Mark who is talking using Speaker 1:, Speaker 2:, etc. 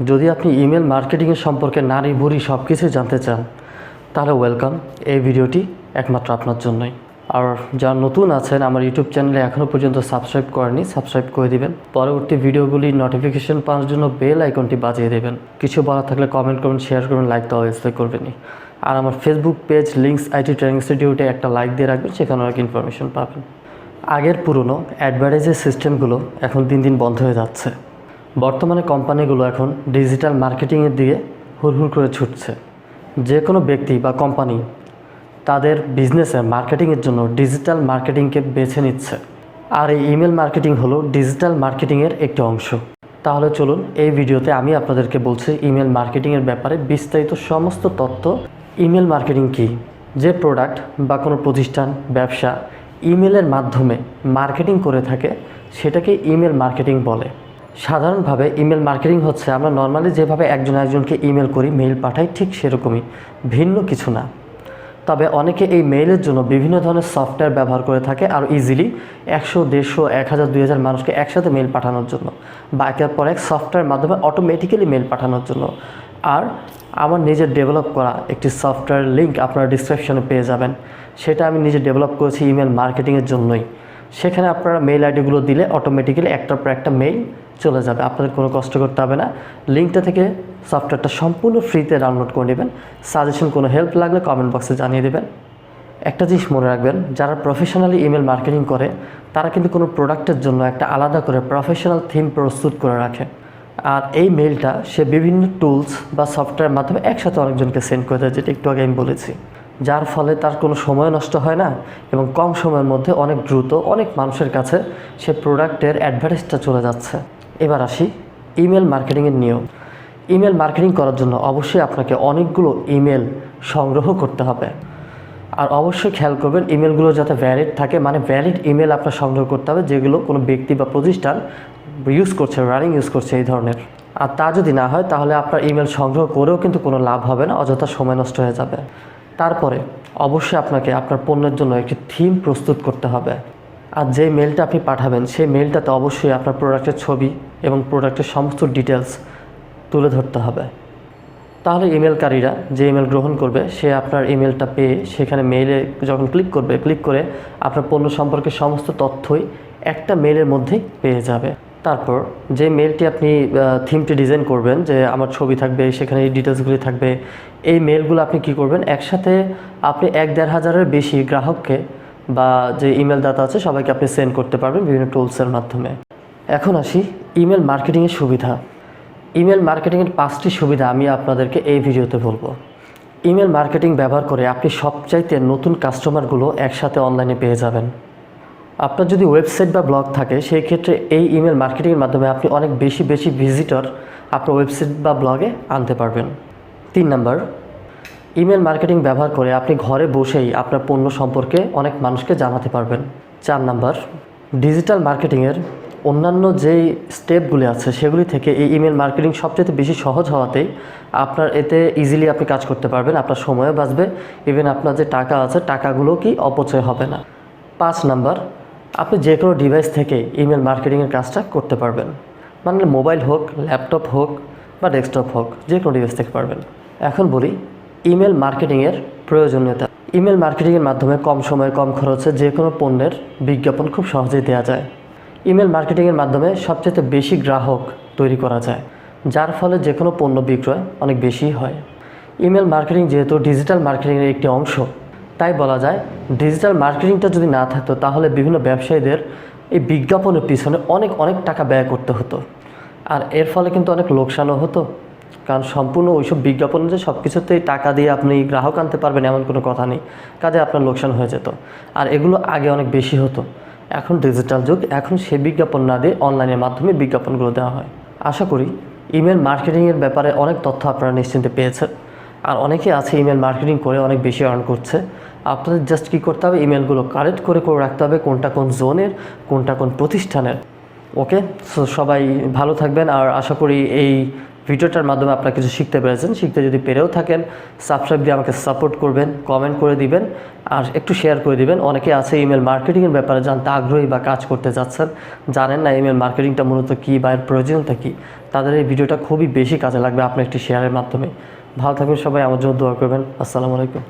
Speaker 1: যদি আপনি ইমেল মার্কেটিংয়ের সম্পর্কে নারী ভুরি সব কিছু জানতে চান তাহলে ওয়েলকাম। এই ভিডিওটি একমাত্র আপনার জন্যই। আর যারা নতুন আছেন আমার ইউটিউব চ্যানেলে এখনও পর্যন্ত সাবস্ক্রাইব করেনি, সাবস্ক্রাইব করে দিবেন। পরবর্তী ভিডিওগুলির নোটিফিকেশন পাওয়ার জন্য বেল আইকনটি বাজিয়ে দেবেন। কিছু বলার থাকলে কমেন্ট করবেন, শেয়ার করবেন, লাইক তো অবশ্যই করবেনই। আর আমার Facebook page links IT training ইনস্টিটিউটে একটা লাইক দিয়ে রাখবেন, সেখানে অনেক ইনফরমেশন পাবেন। আগের পুরনো অ্যাডভার্টাইজের সিস্টেমগুলো এখন দিন দিন বন্ধ হয়ে যাচ্ছে। বর্তমানে কোম্পানিগুলো এখন ডিজিটাল মার্কেটিংয়ের দিকে হুড়হুড় করে ছুটছে। যে কোনো ব্যক্তি বা কোম্পানি তাদের বিজনেসের মার্কেটিংয়ের জন্য ডিজিটাল মার্কেটিংকে বেছে নিচ্ছে। আর এই ইমেল মার্কেটিং হলো ডিজিটাল মার্কেটিংয়ের একটি অংশ। তাহলে চলুন এই ভিডিওতে আমি আপনাদেরকে বলছি ইমেল মার্কেটিংয়ের ব্যাপারে বিস্তারিত সমস্ত তথ্য। ইমেল মার্কেটিং কী, যে প্রোডাক্ট বা কোনো প্রতিষ্ঠান ব্যবসা ইমেলের মাধ্যমে মার্কেটিং করে থাকে সেটাকে ইমেল মার্কেটিং বলে। সাধারণভাবে ইমেল মার্কেটিং হচ্ছে আমরা নর্মালি যেভাবে একজন একজনকে ইমেল করি, মেইল পাঠাই, ঠিক সেরকমই, ভিন্ন কিছু না। তবে অনেকে এই মেইলের জন্য বিভিন্ন ধরনের সফটওয়্যার ব্যবহার করে থাকে আর ইজিলি 100, 150, 1000, 2000 মানুষকে একসাথে মেইল পাঠানোর জন্য বা একের পর এক সফটওয়্যারের মাধ্যমে অটোমেটিক্যালি মেইল পাঠানোর জন্য। আর আমার নিজের ডেভেলপ করা একটি সফটওয়্যার লিঙ্ক আপনারা ডিসক্রিপশনে পেয়ে যাবেন। সেটা আমি নিজে ডেভেলপ করেছি ইমেল মার্কেটিংয়ের জন্যই। সেখানে আপনারা মেইল আইডিগুলো দিলে অটোমেটিক্যালি একটার পর একটা মেইল চলে যাবে, আপনাদের কোনো কষ্ট করতে হবে না। লিঙ্কটা থেকে সফটওয়্যারটা সম্পূর্ণ ফ্রিতে ডাউনলোড করে নেবেন। সাজেশন কোনো হেল্প লাগলে কমেন্ট বক্সে জানিয়ে দেবেন। একটা জিনিস মনে রাখবেন, যারা প্রফেশনালি ইমেল মার্কেটিং করে তারা কিন্তু কোনো প্রোডাক্টের জন্য একটা আলাদা করে প্রফেশনাল থিম প্রস্তুত করে রাখে। আর এই মেইলটা সে বিভিন্ন টুলস বা সফটওয়্যারের মাধ্যমে একসাথে অনেকজনকে সেন্ড করে দেয়, যেটা একটু আগে আমি বলেছি। যার ফলে তার কোনো সময় নষ্ট হয় না এবং কম সময়ের মধ্যে অনেক দ্রুত অনেক মানুষের কাছে সে প্রোডাক্টের অ্যাডভার্টাইজটা চলে যাচ্ছে। এবার আসি ইমেল মার্কেটিংয়ের নিয়ম। ইমেল মার্কেটিং করার জন্য অবশ্যই আপনাকে অনেকগুলো ইমেল সংগ্রহ করতে হবে। আর অবশ্যই খেয়াল করবেন ইমেলগুলো যাতে ভ্যালিড থাকে, মানে ভ্যালিড ইমেল আপনার সংগ্রহ করতে হবে যেগুলো কোনো ব্যক্তি বা প্রতিষ্ঠান ইউজ করছে, রানিং ইউজ করছে এই ধরনের। আর তা যদি না হয় তাহলে আপনার ইমেল সংগ্রহ করেও কিন্তু কোনো লাভ হবে না, অযথা সময় নষ্ট হয়ে যাবে। তারপরে অবশ্যই আপনাকে আপনার পণ্যের জন্য একটি থিম প্রস্তুত করতে হবে। আর যে মেলটা আপনি পাঠাবেন সেই মেলটাতে অবশ্যই আপনার প্রোডাক্টের ছবি এবং প্রোডাক্টের সমস্ত ডিটেলস তুলে ধরতে হবে। তাহলে ইমেলকারীরা যে ইমেল গ্রহণ করবে সে আপনার ইমেলটা পেয়ে সেখানে মেইলে যখন ক্লিক করে আপনার পণ্য সম্পর্কে সমস্ত তথ্যই একটা মেইলের মধ্যেই পেয়ে যাবে। তারপর যে মেলটি আপনি থিমটি ডিজাইন করবেন, যে আমার ছবি থাকবে, সেখানে এই ডিটেলসগুলি থাকবে, এই মেলগুলো আপনি কি করবেন, একসাথে আপনি 1-1.5 হাজারের বেশি গ্রাহককে বা যে ইমেল দাতা আছে সবাইকে আপনি সেন্ড করতে পারবেন বিভিন্ন টুলসের মাধ্যমে। এখন আসি ইমেল মার্কেটিংয়ের সুবিধা। ইমেল মার্কেটিংয়ের 5টি সুবিধা আমি আপনাদেরকে এই ভিডিওতে বলবো। ইমেল মার্কেটিং ব্যবহার করে আপনি সবচাইতে নতুন কাস্টমারগুলো একসাথে অনলাইনে পেয়ে যাবেন। আপনার যদি ওয়েবসাইট বা ব্লগ থাকে সেই ক্ষেত্রে এই ইমেল মার্কেটিংয়ের মাধ্যমে আপনি অনেক বেশি ভিজিটর আপনার ওয়েবসাইট বা ব্লগে আনতে পারবেন। 3 নাম্বার, ইমেল মার্কেটিং ব্যবহার করে আপনি ঘরে বসেই আপনার পণ্য সম্পর্কে অনেক মানুষকে জানাতে পারবেন। 4 নাম্বার, ডিজিটাল মার্কেটিংয়ের অন্যান্য যেই স্টেপগুলি আছে সেগুলি থেকে এই ইমেল মার্কেটিং সবচেয়ে বেশি সহজ হওয়াতেই আপনার এতে ইজিলি আপনি কাজ করতে পারবেন, আপনার সময়ও বাঁচবে, ইভেন আপনার যে টাকা আছে টাকাগুলো কি অপচয় হবে না। 5 নাম্বার, আপনি যে কোনো ডিভাইস থেকে ইমেল মার্কেটিংয়ের কাজটা করতে পারবেন, মানে মোবাইল হোক, ল্যাপটপ হোক বা ডেস্কটপ হোক, যে কোনো ডিভাইস থেকে পারবেন। এখন বলি ইমেল মার্কেটিংয়ের প্রয়োজনীয়তা। ইমেল মার্কেটিংয়ের মাধ্যমে কম সময়ে কম খরচে যে কোনো পণ্যের বিজ্ঞাপন খুব সহজেই দেওয়া যায়। ইমেল মার্কেটিংয়ের মাধ্যমে সবচেয়ে বেশি গ্রাহক তৈরি করা যায়, যার ফলে যে কোনো পণ্য বিক্রয় অনেক বেশি হয়। ইমেল মার্কেটিং যেহেতু ডিজিটাল মার্কেটিংয়ের একটি অংশ, তাই বলা যায় ডিজিটাল মার্কেটিংটা যদি না থাকতো তাহলে বিভিন্ন ব্যবসায়ীদের এই বিজ্ঞাপনের পিছনে অনেক টাকা ব্যয় করতে হতো। আর এর ফলে কিন্তু অনেক লোকসানও হতো, কারণ সম্পূর্ণ ওইসব বিজ্ঞাপন যে সব কিছুতেই টাকা দিয়ে আপনি গ্রাহক আনতে পারবেন এমন কোনো কথা নেই, কাজে আপনার লোকসান হয়ে যেত। আর এগুলো আগে অনেক বেশি হতো, এখন ডিজিটাল যুগ, এখন সে বিজ্ঞাপন না দিয়ে অনলাইনের মাধ্যমে বিজ্ঞাপনগুলো দেওয়া হয়। আশা করি ইমেল মার্কেটিংয়ের ব্যাপারে অনেক তথ্য আপনারা নিশ্চিন্তে পেয়েছেন। আর অনেকে আছে ইমেল মার্কেটিং করে অনেক বেশি আর্ন করছে। আপনাদের জাস্ট কী করতে হবে, ইমেলগুলো কালেক্ট করে রাখতে হবে কোনটা কোন জোনের, কোনটা কোন প্রতিষ্ঠানের। ওকে, সো সবাই ভালো থাকবেন। আর আশা করি এই ভিডিওটার মাধ্যমে আপনারা কিছু শিখতে পেরেছেন। শিখতে যদি পেরেও থাকেন সাবস্ক্রাইব দিয়ে আমাকে সাপোর্ট করবেন, কমেন্ট করে দিবেন আর একটু শেয়ার করে দিবেন। অনেকে আছে ইমেল মার্কেটিংয়ের ব্যাপারে জানতে আগ্রহী বা কাজ করতে যাচ্ছেন, জানেন না ইমেল মার্কেটিংটা মূলত কী বা এর প্রয়োজনীয়তা কী, তাদের এই ভিডিওটা খুবই বেশি কাজে লাগবে আপনার একটি শেয়ারের মাধ্যমে। ভালো থাকবেন সবাই, আমার জন্য দোয়া করবেন। আসসালামু আলাইকুম।